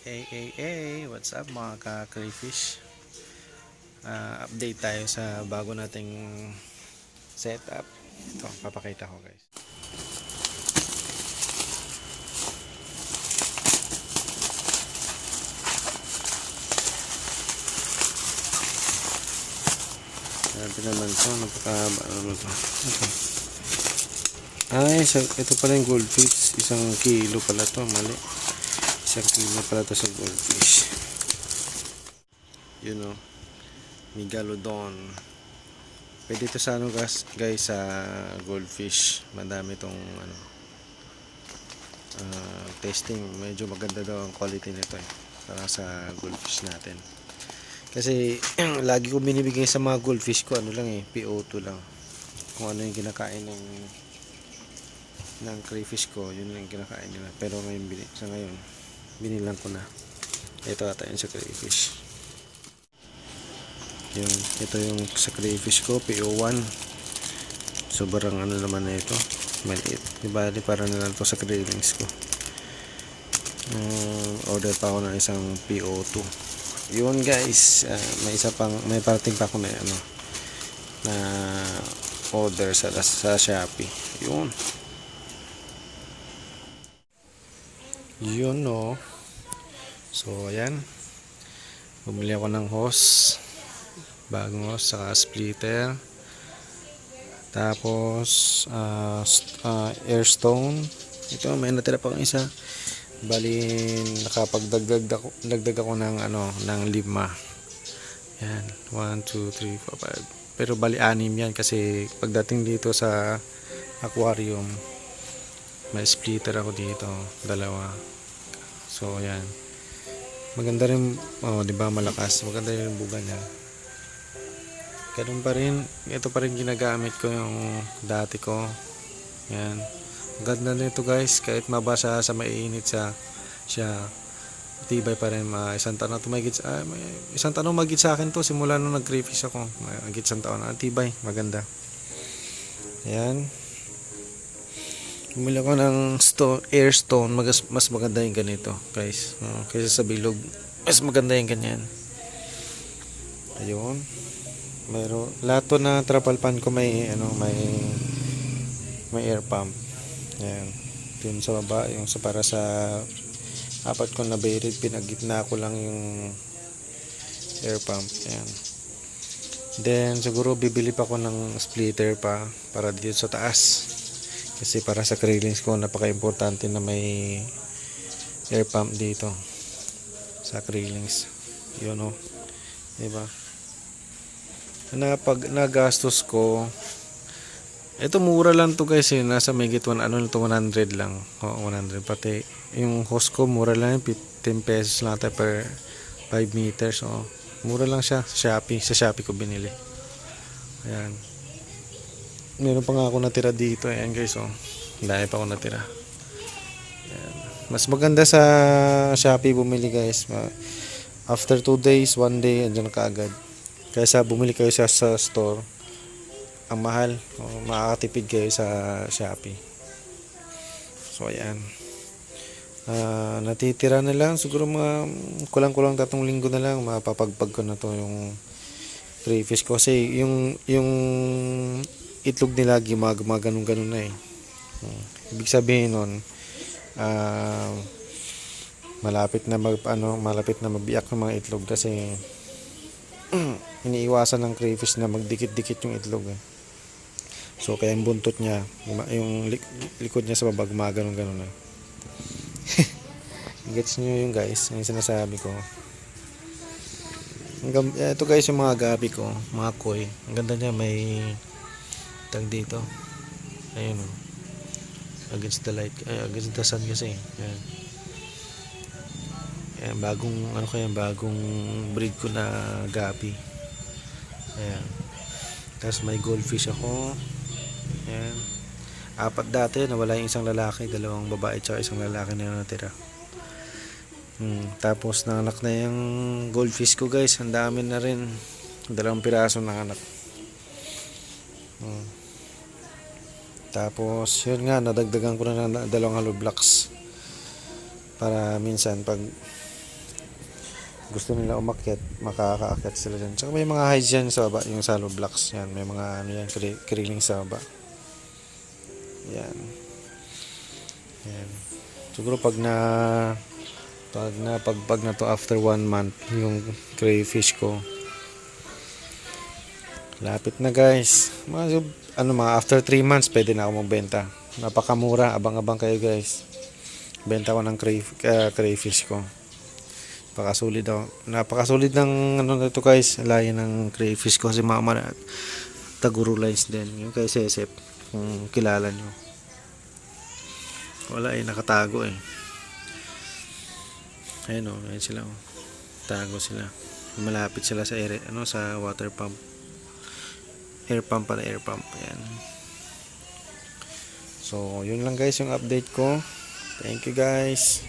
What's up mga ka-crayfish? Update tayo sa bago nating setup. Ito, papakita ko guys. Sabi naman ito, ano to? Ito pala yung goldfish. 1 kilo pala to, mali. 1 kilo pala to sa goldfish. You know, Megalodon. Pwede ito sa ano guys, sa goldfish. Madami itong testing. Medyo maganda daw ang quality nito para sa goldfish natin. Kasi lagi ko binibigay sa mga goldfish ko PO2 lang. Kung ano yung kinakain ng crayfish ko, yun yung kinakain nila. Pero ngayon binilang ko na. Ito ata yun sa crayfish. Ito yung sa crayfish ko, PO1. Sobrang naman na ito. Maliit. Diba, para na lang ito sa grillings ko. Order pa ako ng isang PO2. Yun guys, may parating pa ako na na order sa Shopee. Yun no. So ayan, bumili ako ng hose, bagong hose, saka splitter, tapos airstone. Ito may natira pa akong isa. Bali nakapagdagdag ako ng ng 5. Yan, 1, 2, 3, 4, 5. Pero bali 6 yan kasi pagdating dito sa aquarium may splitter ako dito, 2. So yan. Maganda rin, di ba, malakas. Maganda rin yung buga niya. Ganun pa rin, ito pa rin ginagamit ko yung dati ko. Yan. Ganda nito guys, kahit mabasa sa mainit siya tibay pa rin. Isang taon na tumagit isang taon magit sa akin to simula nung nag-crayfish ako. Magit isang taon na tibay, maganda. Ayan. Bumili ako ng airstone, mas maganda yung ganito guys. Kaysa sa bilog, mas maganda yung ganyan. Ayun. Pero lahat to na trapal pan ko may air pump. Ayan. Dun sa baba, yung para sa 4 ko na barrel, pinagitna ko lang yung air pump. Ayan. Then siguro bibili pa ako ng splitter para dito sa taas. Kasi para sa krillings ko, napaka-importante na may air pump dito sa krillings. Yun o. Diba? Pag nagastos ko, ito mura lang to guys nasa megit 100 lang. 100 pati yung host ko mura lang, 15 pesos lang per 5 meters. So mura lang siya sa Shopee ko binili. Ayan, meron pa nga ako natira dito. Ayan guys, dahil pa ako natira. Ayan. Mas maganda sa Shopee bumili guys, after 2 days, 1 day andyan ka agad, kaysa bumili kayo sa store. Ang mahal, makakatipid kayo sa Shopee. So ayan, natitira na lang siguro mga kulang-kulang 3 linggo na lang mapapagpag ko na to yung crayfish ko. Kasi yung itlog nila ganun na ibig sabihin nun, malapit na mabiyak ng mga itlog kasi iniiwasan ng crayfish na magdikit-dikit yung itlog. So kaya yung buntot niya, yung likod niya sa baba gumagano'n na. Gets nyo yung guys, yung sinasabi ko. Ito guys yung mga gabi ko, mga koi. Ang ganda niya, may tag dito. Ayun against the light, against the sun kasi. Ayan. Ayan, bagong breed ko na gabi. Ayan. Tapos may goldfish ako. Ayan. 4 dati, nawala yung isang lalaki, 2 babae, tsaka isang lalaki na natira. Tapos nanganak na yung goldfish ko guys. Ang dami na rin. 2 piraso nanganak. Tapos yun nga, nadagdagan ko na ng 2 hollow blocks para minsan pag gusto nila umakyat, makakaakyat sila dyan. Tsaka may mga hides dyan sa baba, yung shallow blocks. Yan, may mga ano yan, kriling sa baba. Yan. Yan. Siguro pag na to after 1 month, yung crayfish ko. Lapit na guys. Mga after 3 months, pwede na ako magbenta. Napakamura, abang-abang kayo guys. Benta ko ng crayfish ko. Napakasulit ng ano na to guys, layan ng crayfish ko kasi mama at Taguro lines din. Yung kay Sesep, kung kilala nyo. Wala nakatago Ayun ayun sila Tago sila. Malapit sila sa sa water pump. Air pump. Ayan. So, yun lang guys yung update ko. Thank you guys.